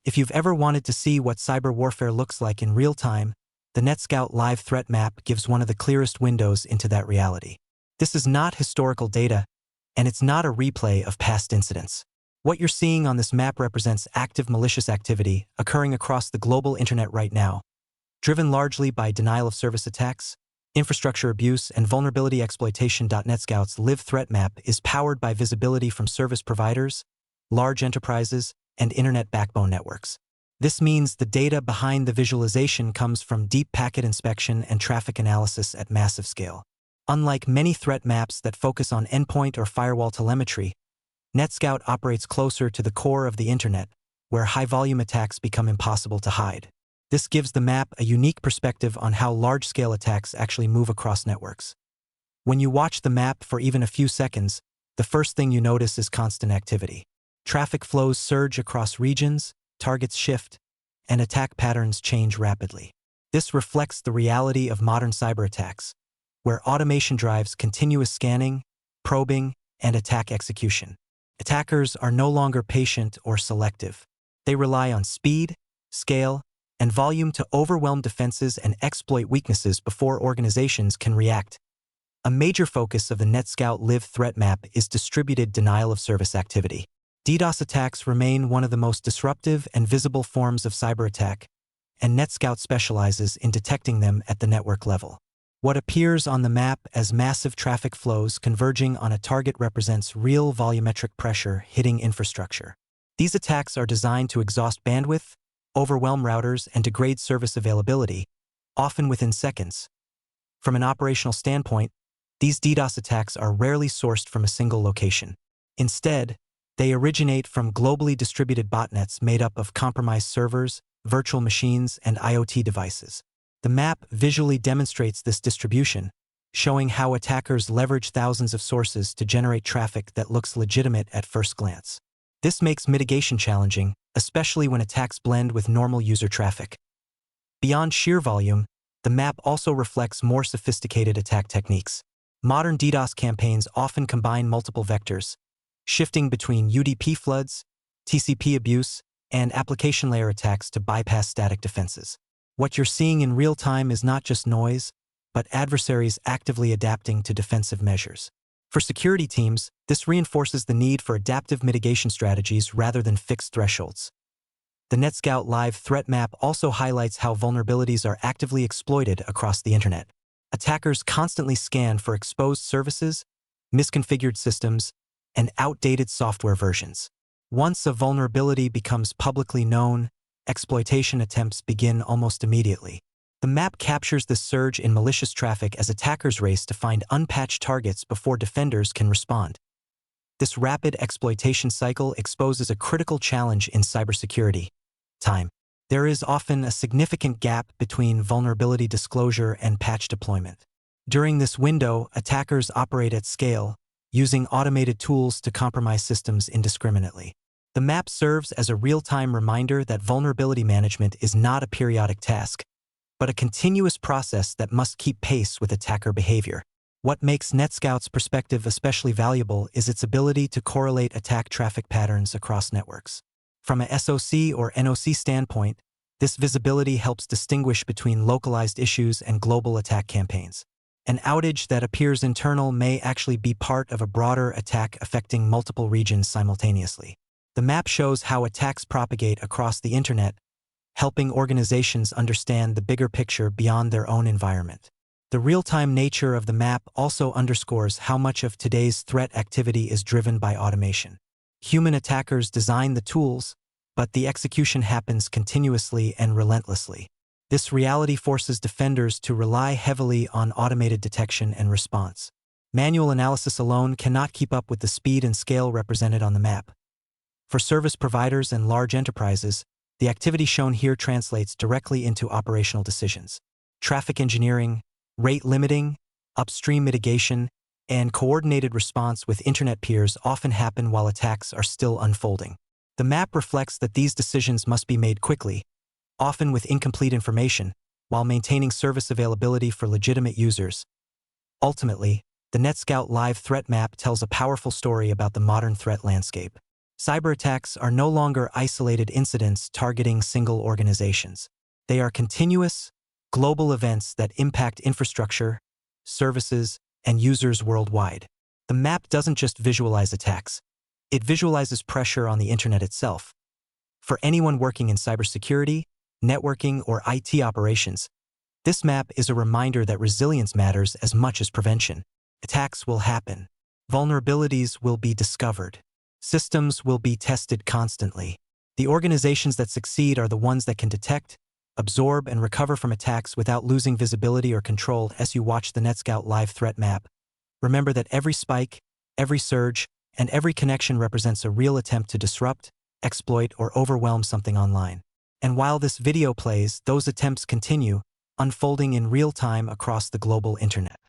If you've ever wanted to see what cyber warfare looks like in real time, the NETSCOUT Live Threat Map gives one of the clearest windows into that reality. This is not historical data, and it's not a replay of past incidents. What you're seeing on this map represents active malicious activity occurring across the global internet right now, driven largely by denial-of-service attacks, infrastructure abuse, and vulnerability exploitation. NETSCOUT's Live Threat Map is powered by visibility from service providers, large enterprises, and internet backbone networks. This means the data behind the visualization comes from deep packet inspection and traffic analysis at massive scale. Unlike many threat maps that focus on endpoint or firewall telemetry, NETSCOUT operates closer to the core of the internet, where high-volume attacks become impossible to hide. This gives the map a unique perspective on how large-scale attacks actually move across networks. When you watch the map for even a few seconds, the first thing you notice is constant activity. Traffic flows surge across regions, targets shift, and attack patterns change rapidly. This reflects the reality of modern cyberattacks, where automation drives continuous scanning, probing, and attack execution. Attackers are no longer patient or selective. They rely on speed, scale, and volume to overwhelm defenses and exploit weaknesses before organizations can react. A major focus of the NETSCOUT Live Threat Map is distributed denial-of-service activity. DDoS attacks remain one of the most disruptive and visible forms of cyberattack, and NETSCOUT specializes in detecting them at the network level. What appears on the map as massive traffic flows converging on a target represents real volumetric pressure hitting infrastructure. These attacks are designed to exhaust bandwidth, overwhelm routers, and degrade service availability, often within seconds. From an operational standpoint, these DDoS attacks are rarely sourced from a single location. Instead, they originate from globally distributed botnets made up of compromised servers, virtual machines, and IoT devices. The map visually demonstrates this distribution, showing how attackers leverage thousands of sources to generate traffic that looks legitimate at first glance. This makes mitigation challenging, especially when attacks blend with normal user traffic. Beyond sheer volume, the map also reflects more sophisticated attack techniques. Modern DDoS campaigns often combine multiple vectors, shifting between UDP floods, TCP abuse, and application layer attacks to bypass static defenses. What you're seeing in real time is not just noise, but adversaries actively adapting to defensive measures. For security teams, this reinforces the need for adaptive mitigation strategies rather than fixed thresholds. The NETSCOUT Live Threat Map also highlights how vulnerabilities are actively exploited across the internet. Attackers constantly scan for exposed services, misconfigured systems, and outdated software versions. Once a vulnerability becomes publicly known, exploitation attempts begin almost immediately. The map captures this surge in malicious traffic as attackers race to find unpatched targets before defenders can respond. This rapid exploitation cycle exposes a critical challenge in cybersecurity: time. There is often a significant gap between vulnerability disclosure and patch deployment. During this window, attackers operate at scale, using automated tools to compromise systems indiscriminately. The map serves as a real-time reminder that vulnerability management is not a periodic task, but a continuous process that must keep pace with attacker behavior. What makes NETSCOUT's perspective especially valuable is its ability to correlate attack traffic patterns across networks. From a SOC or NOC standpoint, this visibility helps distinguish between localized issues and global attack campaigns. An outage that appears internal may actually be part of a broader attack affecting multiple regions simultaneously. The map shows how attacks propagate across the internet, helping organizations understand the bigger picture beyond their own environment. The real-time nature of the map also underscores how much of today's threat activity is driven by automation. Human attackers design the tools, but the execution happens continuously and relentlessly. This reality forces defenders to rely heavily on automated detection and response. Manual analysis alone cannot keep up with the speed and scale represented on the map. For service providers and large enterprises, the activity shown here translates directly into operational decisions. Traffic engineering, rate limiting, upstream mitigation, and coordinated response with internet peers often happen while attacks are still unfolding. The map reflects that these decisions must be made quickly, often with incomplete information, while maintaining service availability for legitimate users. Ultimately, the NETSCOUT Live Threat Map tells a powerful story about the modern threat landscape. Cyberattacks are no longer isolated incidents targeting single organizations. They are continuous, global events that impact infrastructure, services, and users worldwide. The map doesn't just visualize attacks. It visualizes pressure on the internet itself. For anyone working in cybersecurity, networking, or IT operations, this map is a reminder that resilience matters as much as prevention. Attacks will happen. Vulnerabilities will be discovered. Systems will be tested constantly. The organizations that succeed are the ones that can detect, absorb, and recover from attacks without losing visibility or control. As you watch the NETSCOUT Live Threat Map, remember that every spike, every surge, and every connection represents a real attempt to disrupt, exploit, or overwhelm something online. And while this video plays, those attempts continue, unfolding in real time across the global internet.